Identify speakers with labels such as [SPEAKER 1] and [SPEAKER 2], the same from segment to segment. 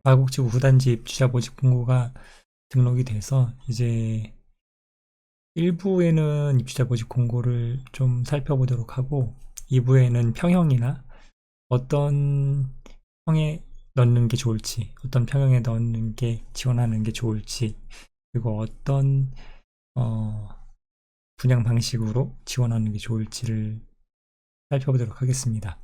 [SPEAKER 1] 다국지구 구단지 입주자 모집 공고가 등록이 돼서 이제 1부에는 입주자 모집 공고를 좀 살펴보도록 하고 2부에는 평형이나 어떤 평에 넣는 게 좋을지, 어떤 평형에 넣는 게 지원하는 게 좋을지, 그리고 어떤 분양 방식으로 지원하는 게 좋을지를 살펴보도록 하겠습니다.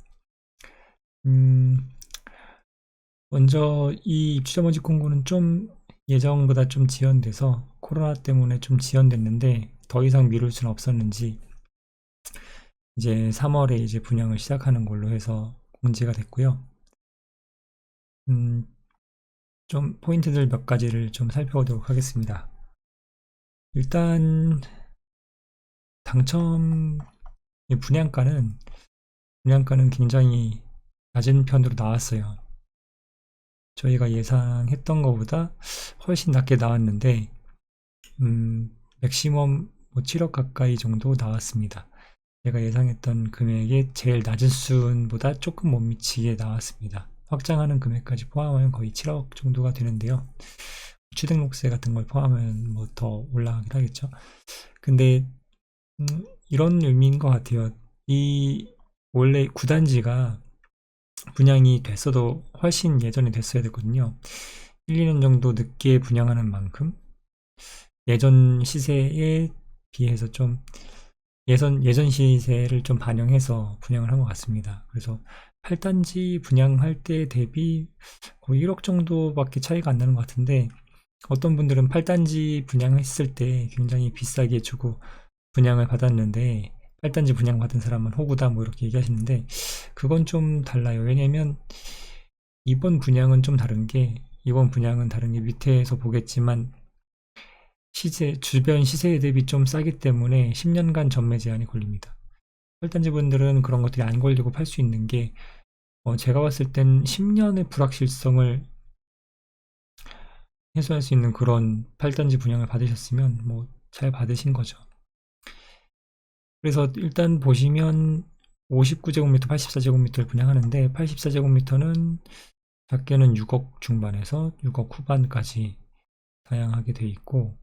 [SPEAKER 1] 먼저 이 입주자 모집 공고는 좀 예정보다 좀 지연돼서 코로나 때문에 좀 지연됐는데 더 이상 미룰 수는 없었는지 이제 3월에 이제 분양을 시작하는 걸로 해서 공지가 됐고요. 좀 포인트들 몇 가지를 좀 살펴보도록 하겠습니다. 일단 당첨 분양가는 굉장히 낮은 편으로 나왔어요. 저희가 예상했던 것보다 훨씬 낮게 나왔는데 맥시멈 7억 가까이 정도 나왔습니다. 제가 예상했던 금액의 제일 낮은 수준보다 조금 못 미치게 나왔습니다. 확장하는 금액까지 포함하면 거의 7억 정도가 되는데요. 취등록세 같은 걸 포함하면 뭐 더 올라가긴 하겠죠. 근데 이런 의미인 것 같아요. 이 원래 구단지가 분양이 됐어도 훨씬 예전에 됐어야 됐거든요. 1, 2년 정도 늦게 분양하는 만큼 예전 시세에 비해서 좀 예전 시세를 좀 반영해서 분양을 한 것 같습니다. 그래서 8단지 분양할 때 대비 거의 1억 정도밖에 차이가 안 나는 것 같은데 어떤 분들은 8단지 분양했을 때 굉장히 비싸게 주고 분양을 받았는데 8단지 분양받은 사람은 호구다 뭐 이렇게 얘기하시는데 그건 좀 달라요. 왜냐면 이번 분양은 다른 게 밑에서 보겠지만 주변 시세에 대비 좀 싸기 때문에 10년간 전매 제한이 걸립니다. 8단지 분들은 그런 것들이 안 걸리고 팔 수 있는 게 제가 봤을 땐 10년의 불확실성을 해소할 수 있는 그런 8단지 분양을 받으셨으면 뭐 잘 받으신 거죠. 그래서 일단 보시면 59제곱미터, 84제곱미터를 분양하는데 84제곱미터는 작게는 6억 중반에서 6억 후반까지 다양하게 돼 있고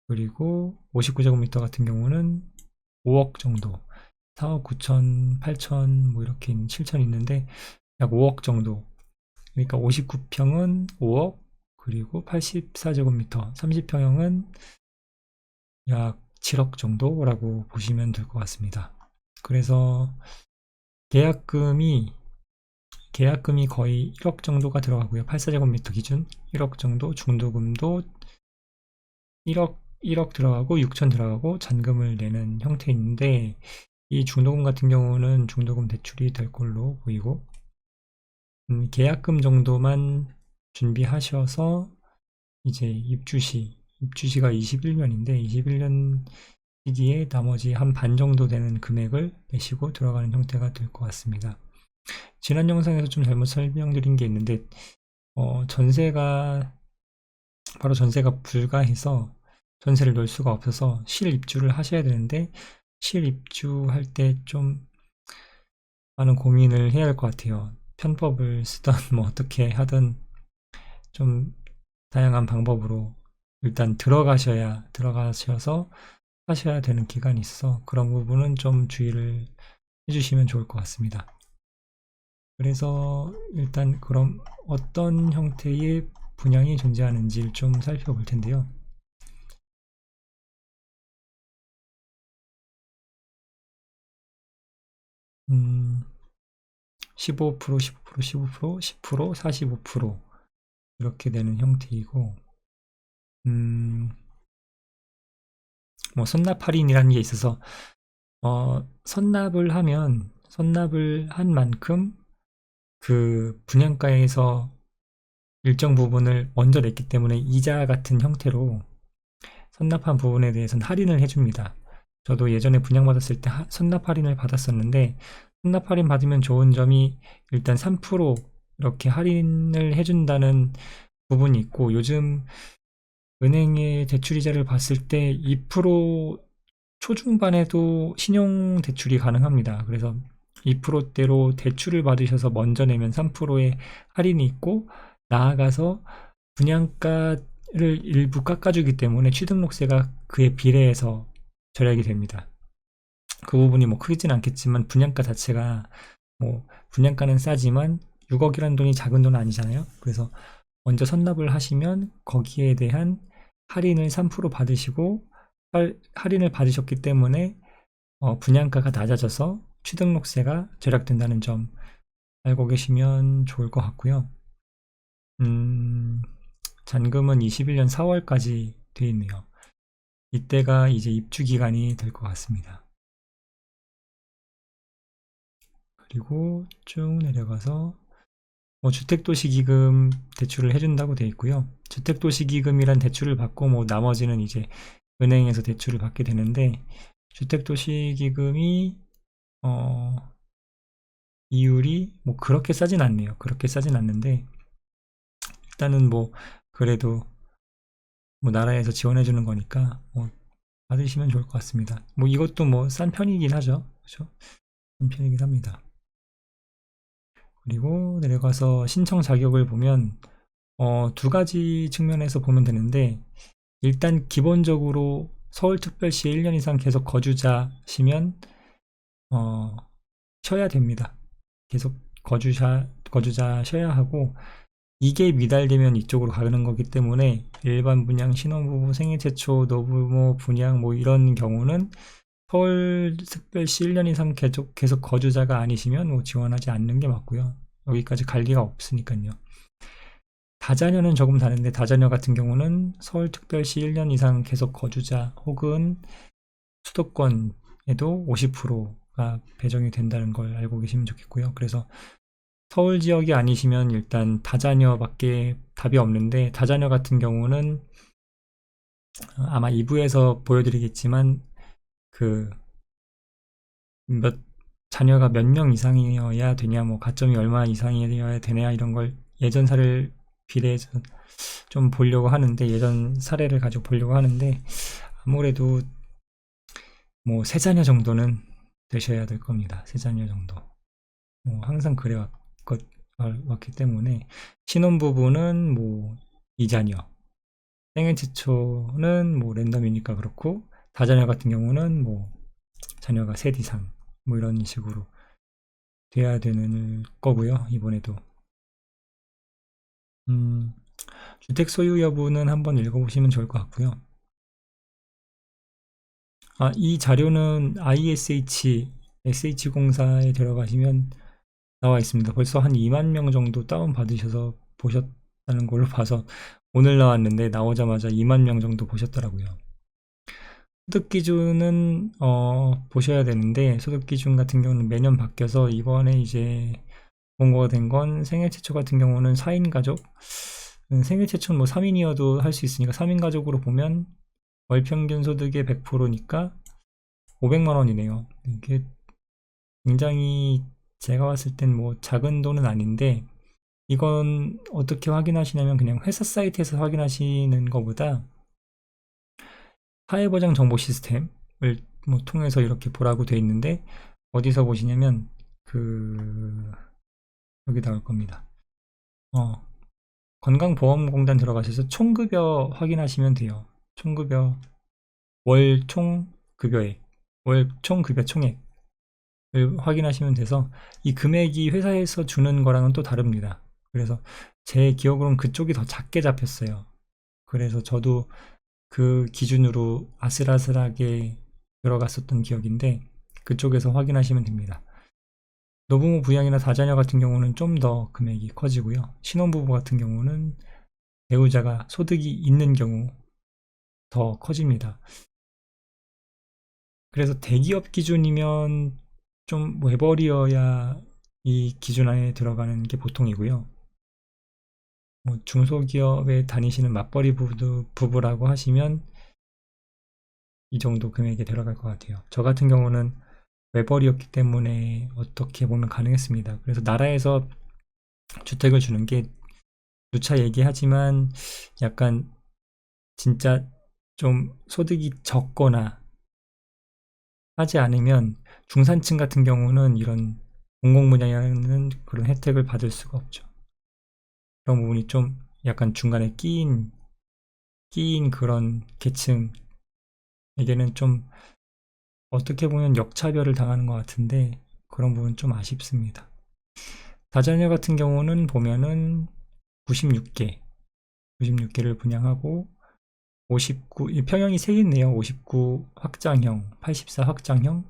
[SPEAKER 1] 그리고 59제곱미터 같은 경우는 5억 정도 4억 9천, 8천 뭐 이렇게 7천 있는데 약 5억 정도 그러니까 59평은 5억 그리고 84제곱미터 30평형은 약 7억 정도라고 보시면 될 것 같습니다. 그래서 계약금이 거의 1억 정도가 들어가고요. 84제곱미터 기준 1억 정도, 중도금도 1억 들어가고 6천 들어가고 잔금을 내는 형태인데 이 중도금 같은 경우는 중도금 대출이 될 걸로 보이고 계약금 정도만 준비하셔서 이제 입주시가 21년인데 21년 시기에 나머지 한 반 정도 되는 금액을 내시고 들어가는 형태가 될 것 같습니다. 지난 영상에서 좀 잘못 설명드린 게 있는데 전세가 불가해서 전세를 놓을 수가 없어서 실입주를 하셔야 되는데 실입주할 때 좀 많은 고민을 해야 할 것 같아요. 편법을 쓰던 뭐 어떻게 하든 좀 다양한 방법으로 일단 들어가셔서 하셔야 되는 기간이 있어 그런 부분은 좀 주의를 해주시면 좋을 것 같습니다. 그래서 일단 그럼 어떤 형태의 분양이 존재하는지를 좀 살펴볼 텐데요. 15%, 15%, 15%, 10%, 45% 이렇게 되는 형태이고 뭐 선납 할인이라는 게 있어서 선납을 한 만큼 그 분양가에서 일정 부분을 먼저 냈기 때문에 이자 같은 형태로 선납한 부분에 대해서는 할인을 해줍니다. 저도 예전에 분양받았을 때 선납 할인을 받았었는데 선납 할인 받으면 좋은 점이 일단 3% 이렇게 할인을 해준다는 부분이 있고 요즘 은행의 대출이자를 봤을 때 2% 초중반에도 신용 대출이 가능합니다. 그래서 2%대로 대출을 받으셔서 먼저 내면 3%의 할인이 있고 나아가서 분양가를 일부 깎아주기 때문에 취등록세가 그에 비례해서 절약이 됩니다. 그 부분이 뭐 크진 않겠지만 분양가 자체가 뭐 분양가는 싸지만 6억이라는 돈이 작은 돈은 아니잖아요. 그래서 먼저 선납을 하시면 거기에 대한 할인을 3% 받으시고 할인을 받으셨기 때문에 분양가가 낮아져서 취등록세가 절약된다는 점 알고 계시면 좋을 것 같고요. 잔금은 21년 4월까지 돼 있네요. 이때가 이제 입주 기간이 될 것 같습니다. 그리고 쭉 내려가서 주택도시기금 대출을 해준다고 돼 있고요. 주택도시기금이란 대출을 받고 나머지는 이제 은행에서 대출을 받게 되는데 주택도시기금이 이율이 그렇게 싸진 않네요. 그렇게 싸진 않는데 일단은 그래도 나라에서 지원해 주는 거니까 받으시면 좋을 것 같습니다. 이것도 싼 편이긴 하죠. 그렇죠? 싼 편이긴 합니다. 그리고 내려가서 신청 자격을 보면 두 가지 측면에서 보면 되는데 일단 기본적으로 서울특별시에 1년 이상 계속 거주자시면 쉬어야 됩니다. 계속 거주자셔야 하고 이게 미달되면 이쪽으로 가는 거기 때문에 일반 분양, 신혼부부, 생애 최초, 노부모 분양 이런 경우는 서울특별시 1년 이상 계속 거주자가 아니시면 지원하지 않는 게 맞고요. 여기까지 갈 리가 없으니까요. 다자녀는 조금 다른데 다자녀 같은 경우는 서울특별시 1년 이상 계속 거주자 혹은 수도권에도 50%가 배정이 된다는 걸 알고 계시면 좋겠고요. 그래서 서울 지역이 아니시면 일단 다자녀밖에 답이 없는데 다자녀 같은 경우는 아마 2부에서 보여드리겠지만 자녀가 몇 명 이상이어야 되냐, 가점이 얼마 이상이어야 되냐 이런 걸 예전 사례를 비례해서 좀 보려고 하는데 예전 사례를 가지고 보려고 하는데 아무래도 세 자녀 정도는 되셔야 될 겁니다. 세 자녀 정도. 항상 그래왔기 때문에 신혼부부는 2자녀, 생애 최초는 랜덤이니까 그렇고 다자녀 같은 경우는 자녀가 셋 이상 이런 식으로 돼야 되는 거고요. 이번에도 주택 소유 여부는 한번 읽어보시면 좋을 것 같고요. 이 자료는 SH공사에 들어가시면 나와 있습니다. 벌써 한 2만 명 정도 다운받으셔서 보셨다는 걸로 봐서 오늘 나왔는데 나오자마자 2만 명 정도 보셨더라고요. 소득 기준은 보셔야 되는데 소득 기준 같은 경우는 매년 바뀌어서 이번에 이제 공고가 된 건 생애 최초 같은 경우는 4인 가족, 생애 최초는 3인이어도 할 수 있으니까 3인 가족으로 보면 월 평균 소득의 100%니까 500만 원이네요. 이게 굉장히 제가 봤을 땐 작은 돈은 아닌데 이건 어떻게 확인하시냐면 그냥 회사 사이트에서 확인하시는 것보다 사회보장 정보 시스템을 통해서 이렇게 보라고 되어 있는데 어디서 보시냐면 여기 나올 겁니다. 건강보험공단 들어가셔서 총급여 확인하시면 돼요. 총급여 월 총급여액, 월 총급여 총액을 확인하시면 돼서 이 금액이 회사에서 주는 거랑은 또 다릅니다. 그래서 제 기억으로는 그쪽이 더 작게 잡혔어요. 그래서 저도 그 기준으로 아슬아슬하게 들어갔었던 기억인데 그쪽에서 확인하시면 됩니다. 노부모 부양이나 다자녀 같은 경우는 좀 더 금액이 커지고요. 신혼부부 같은 경우는 배우자가 소득이 있는 경우 더 커집니다. 그래서 대기업 기준이면 좀 외벌이어야 이 기준 안에 들어가는 게 보통이고요. 중소기업에 다니시는 맞벌이 부부라고 하시면 이 정도 금액에 들어갈 것 같아요. 저 같은 경우는 외벌이였기 때문에 어떻게 보면 가능했습니다. 그래서 나라에서 주택을 주는 게 누차 얘기하지만 약간 진짜 좀 소득이 적거나 하지 않으면 중산층 같은 경우는 이런 공공분양이라는 그런 혜택을 받을 수가 없죠. 그런 부분이 좀 약간 중간에 끼인 그런 계층에게는 좀 어떻게 보면 역차별을 당하는 것 같은데 그런 부분 좀 아쉽습니다. 다자녀 같은 경우는 보면은 96개를 분양하고 59, 평형이 3개 있네요. 59 확장형, 84 확장형,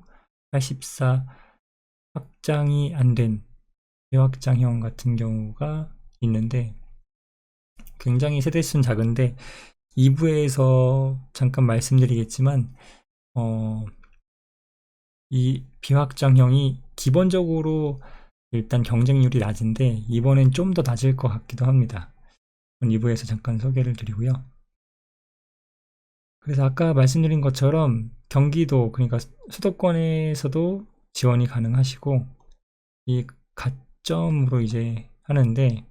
[SPEAKER 1] 84 확장이 안 된 비확장형 같은 경우가 있는데 굉장히 세대수는 작은데 2부에서 잠깐 말씀드리겠지만 이 비확장형이 기본적으로 일단 경쟁률이 낮은데 이번엔 좀 더 낮을 것 같기도 합니다. 2부에서 잠깐 소개를 드리고요. 그래서 아까 말씀드린 것처럼 경기도 그러니까 수도권에서도 지원이 가능하시고 이 가점으로 이제 하는데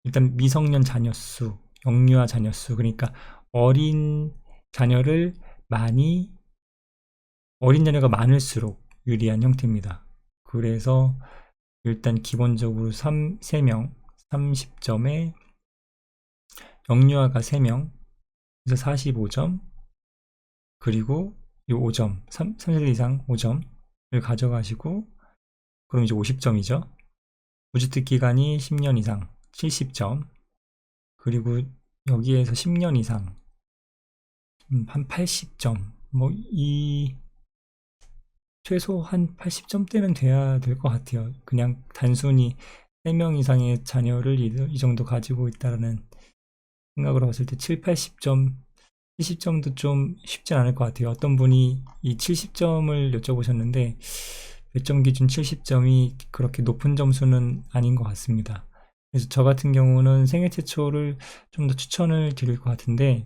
[SPEAKER 1] 일단 미성년 자녀 수, 영유아 자녀 수 그러니까 어린 자녀를 어린 자녀가 많을수록 유리한 형태입니다. 그래서 일단 기본적으로 3명 30점에 영유아가 3명 그래서 45점 그리고 이 5점 3세대 이상 5점을 가져가시고 그럼 이제 50점이죠. 무주택 기간이 10년 이상 70점 그리고 여기에서 10년 이상 한 80점 최소 한 80점대는 돼야 될 것 같아요. 그냥 단순히 3명 이상의 자녀를 이 정도 가지고 있다는 생각으로 봤을 때 7, 80점, 70점도 좀 쉽진 않을 것 같아요. 어떤 분이 이 70점을 여쭤보셨는데 배점 기준 70점이 그렇게 높은 점수는 아닌 것 같습니다. 그래서 저 같은 경우는 생애 최초를 좀 더 추천을 드릴 것 같은데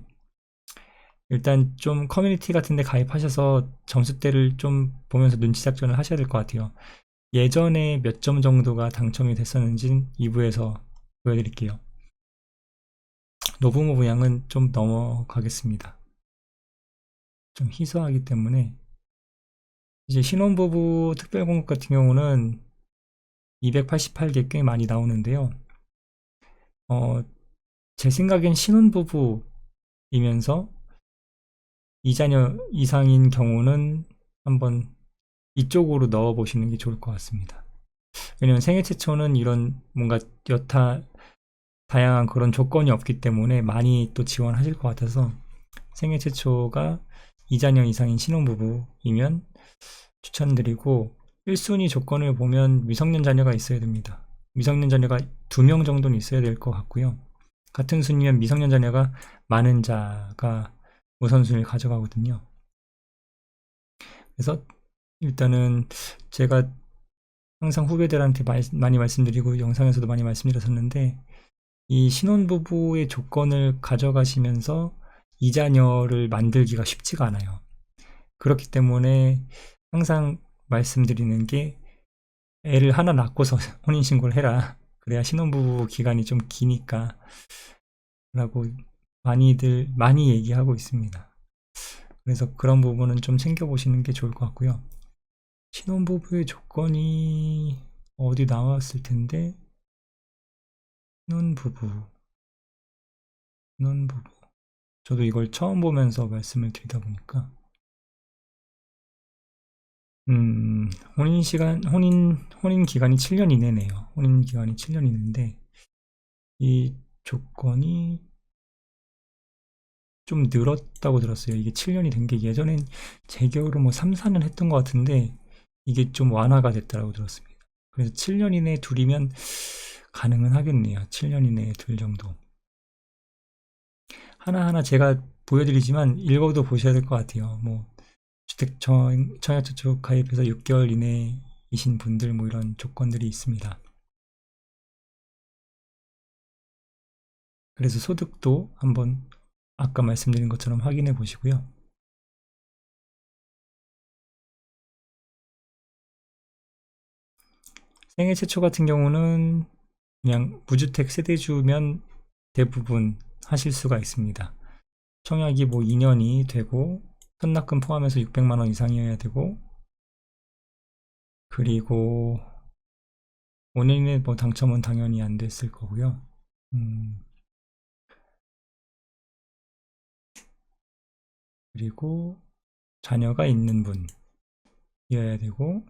[SPEAKER 1] 일단 좀 커뮤니티 같은 데 가입하셔서 점수대를 좀 보면서 눈치 작전을 하셔야 될 것 같아요. 예전에 몇 점 정도가 당첨이 됐었는지 2부에서 보여드릴게요. 노부모 부양은 좀 넘어가겠습니다. 좀 희소하기 때문에 이제 신혼부부 특별공급 같은 경우는 288개 꽤 많이 나오는데요. 제 생각엔 신혼부부이면서 2자녀 이상인 경우는 한번 이쪽으로 넣어보시는 게 좋을 것 같습니다. 왜냐면 생애 최초는 이런 뭔가 다양한 그런 조건이 없기 때문에 많이 또 지원하실 것 같아서 생애 최초가 2자녀 이상인 신혼부부이면 추천드리고 1순위 조건을 보면 미성년 자녀가 있어야 됩니다. 미성년 자녀가 2명 정도는 있어야 될 것 같고요. 같은 순위면 미성년 자녀가 많은 자가 우선순위를 가져가거든요. 그래서 일단은 제가 항상 후배들한테 많이 말씀드리고 영상에서도 많이 말씀드렸었는데 이 신혼부부의 조건을 가져가시면서 2자녀를 만들기가 쉽지가 않아요. 그렇기 때문에 항상 말씀드리는 게 애를 하나 낳고서 혼인신고를 해라. 그래야 신혼부부 기간이 좀 기니까 라고 많이 얘기하고 있습니다. 그래서 그런 부분은 좀 챙겨보시는 게 좋을 것 같고요. 신혼부부의 조건이 어디 나왔을 텐데 신혼부부 저도 이걸 처음 보면서 말씀을 드리다 보니까 혼인 기간이 7년 이내네요. 혼인 기간이 7년 이내인데 이 조건이 좀 늘었다고 들었어요. 이게 7년이 된 게 예전엔 재결을 뭐 3, 4년 했던 것 같은데 이게 좀 완화가 됐다고 들었습니다. 그래서 7년 이내에 둘이면 가능은 하겠네요. 7년 이내에 둘 정도. 하나하나 제가 보여드리지만 읽어도 보셔야 될 것 같아요. 뭐 주택 청약저축 가입해서 6개월 이내이신 분들 뭐 이런 조건들이 있습니다. 그래서 소득도 한번 아까 말씀드린 것처럼 확인해 보시고요. 생애 최초 같은 경우는 그냥 무주택 세대주면 대부분 하실 수가 있습니다. 청약이 뭐 2년이 되고 선납금 포함해서 600만 원 이상이어야 되고 그리고 원인은 뭐 당첨은 당연히 안 됐을 거고요. 그리고 자녀가 있는 분이어야 되고,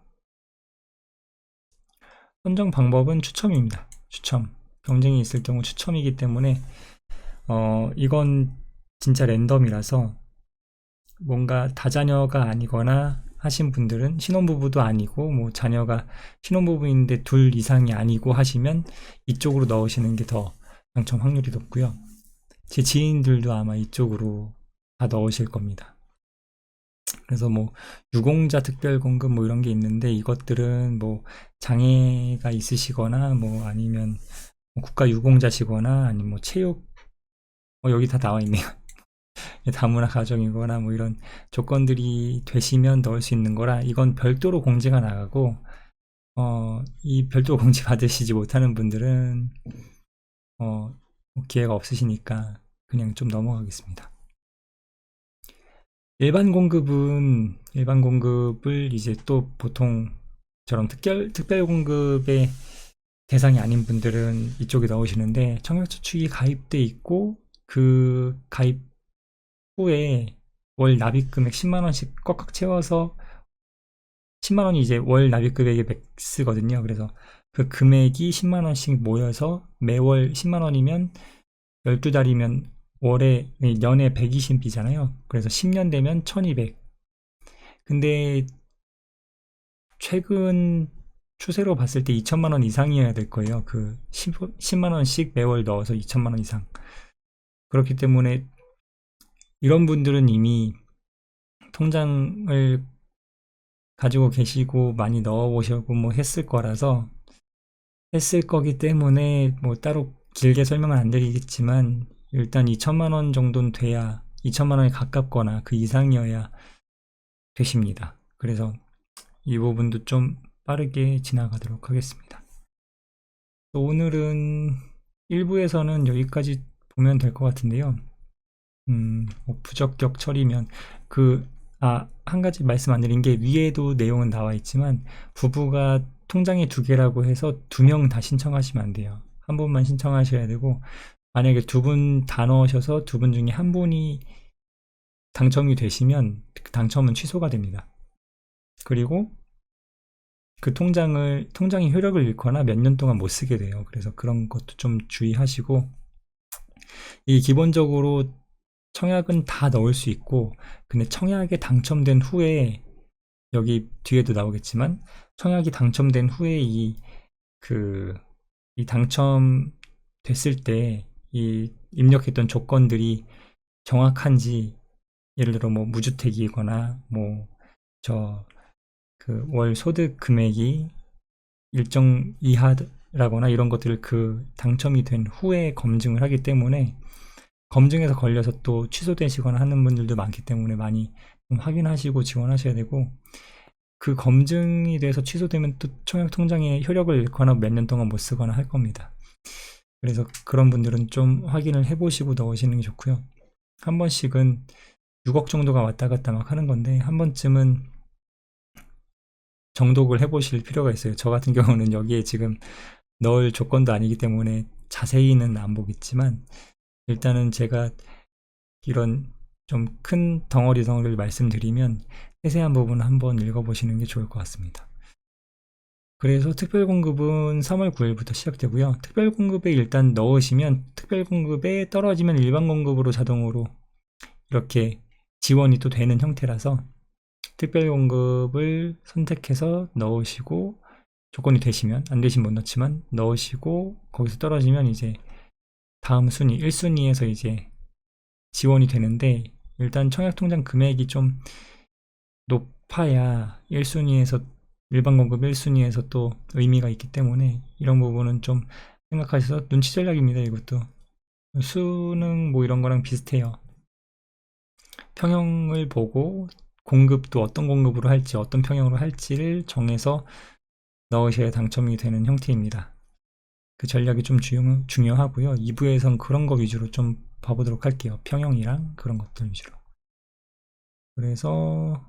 [SPEAKER 1] 선정 방법은 추첨입니다. 추첨. 경쟁이 있을 경우 추첨이기 때문에 이건 진짜 랜덤이라서 뭔가 다자녀가 아니거나 하신 분들은, 신혼부부도 아니고 뭐 자녀가 신혼부부인데 둘 이상이 아니고 하시면 이쪽으로 넣으시는 게 더 당첨 확률이 높고요. 제 지인들도 아마 이쪽으로 다 넣으실 겁니다. 그래서 뭐 유공자 특별공급 뭐 이런 게 있는데, 이것들은 뭐 장애가 있으시거나 뭐 아니면 뭐 국가 유공자시거나 아니면 뭐 체육, 여기 다 나와 있네요. 다문화 가정이거나 뭐 이런 조건들이 되시면 넣을 수 있는 거라, 이건 별도로 공지가 나가고, 이 별도 공지 받으시지 못하는 분들은 기회가 없으시니까 그냥 좀 넘어가겠습니다. 일반 공급을 이제 또 보통처럼 특별 공급의 대상이 아닌 분들은 이쪽에 넣으시는데, 청약저축이 가입돼 있고 그 가입 후에 월 납입금액 10만원씩 꽉꽉 채워서, 10만원이 이제 월 납입금액의 맥스거든요. 그래서 그 금액이 10만원씩 모여서 매월 10만원이면 12달이면 연에 120이잖아요. 그래서 10년 되면 1200. 근데 최근 추세로 봤을 때 2천만원 이상이어야 될 거예요. 그 10만원씩 매월 넣어서 2천만원 이상. 그렇기 때문에 이런 분들은 이미 통장을 가지고 계시고 많이 넣어보시고 뭐 했을 거기 때문에 뭐 따로 길게 설명은 안 드리겠지만, 일단 2천만원 정도는 돼야, 2천만원에 가깝거나 그 이상이어야 되십니다. 그래서 이 부분도 좀 빠르게 지나가도록 하겠습니다. 오늘은 1부에서는 여기까지 보면 될 것 같은데요. 뭐 부적격 처리면 한 가지 말씀 안 드린 게, 위에도 내용은 나와 있지만 부부가 통장이 두 개라고 해서 두 명 다 신청하시면 안 돼요. 한 분만 신청하셔야 되고, 만약에 두 분 다 넣으셔서 두 분 중에 한 분이 당첨이 되시면 그 당첨은 취소가 됩니다. 그리고 그 통장이 효력을 잃거나 몇 년 동안 못 쓰게 돼요. 그래서 그런 것도 좀 주의하시고, 이 기본적으로 청약은 다 넣을 수 있고, 근데 청약에 당첨된 후에, 여기 뒤에도 나오겠지만 청약이 당첨된 후에 이 당첨됐을 때 이 입력했던 조건들이 정확한지, 예를 들어 뭐 무주택이거나 뭐 월 소득 금액이 일정 이하라거나 이런 것들을 그 당첨이 된 후에 검증을 하기 때문에, 검증에서 걸려서 또 취소되시거나 하는 분들도 많기 때문에 많이 좀 확인하시고 지원하셔야 되고, 그 검증이 돼서 취소되면 또 청약통장에 효력을 잃거나 몇 년 동안 못 쓰거나 할 겁니다. 그래서 그런 분들은 좀 확인을 해보시고 넣으시는 게 좋고요. 한 번씩은 6억 정도가 왔다 갔다 막 하는 건데, 한 번쯤은 정독을 해보실 필요가 있어요. 저 같은 경우는 여기에 지금 넣을 조건도 아니기 때문에 자세히는 안 보겠지만, 일단은 제가 이런 좀 큰 덩어리를 말씀드리면 세세한 부분 한번 읽어보시는 게 좋을 것 같습니다. 그래서 특별공급은 3월 9일부터 시작되고요. 특별공급에 일단 넣으시면, 특별공급에 떨어지면 일반공급으로 자동으로 이렇게 지원이 또 되는 형태라서, 특별공급을 선택해서 넣으시고, 조건이 되시면, 안 되신 못 넣지만 넣으시고, 거기서 떨어지면 이제 다음 순위 1순위에서 이제 지원이 되는데, 일단 청약통장 금액이 좀 높아야 1순위에서, 일반 공급 1순위에서 또 의미가 있기 때문에, 이런 부분은 좀 생각하셔서, 눈치 전략입니다. 이것도 수능 뭐 이런 거랑 비슷해요. 평형을 보고 공급도 어떤 공급으로 할지, 어떤 평형으로 할지를 정해서 넣으셔야 당첨이 되는 형태입니다. 그 전략이 좀 중요하고요. 2부에선 그런 거 위주로 좀 봐보도록 할게요. 평형이랑 그런 것들 위주로. 그래서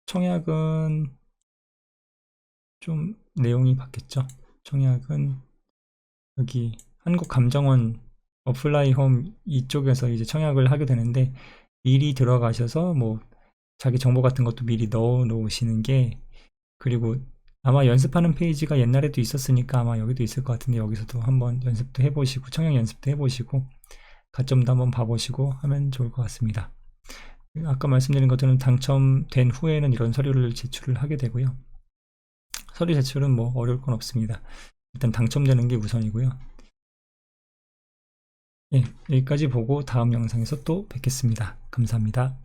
[SPEAKER 1] 청약은 좀 내용이 바뀌었죠. 청약은 여기 한국감정원 어플라이 홈 이쪽에서 이제 청약을 하게 되는데, 미리 들어가셔서 뭐 자기 정보 같은 것도 미리 넣어 놓으시는 게, 그리고 아마 연습하는 페이지가 옛날에도 있었으니까 아마 여기도 있을 것 같은데, 여기서도 한번 연습도 해보시고 청약 연습도 해보시고 가점도 한번 봐보시고 하면 좋을 것 같습니다. 아까 말씀드린 것들은 당첨된 후에는 이런 서류를 제출을 하게 되고요. 서류 제출은 뭐 어려울 건 없습니다. 일단 당첨되는 게 우선이고요. 예, 여기까지 보고 다음 영상에서 또 뵙겠습니다. 감사합니다.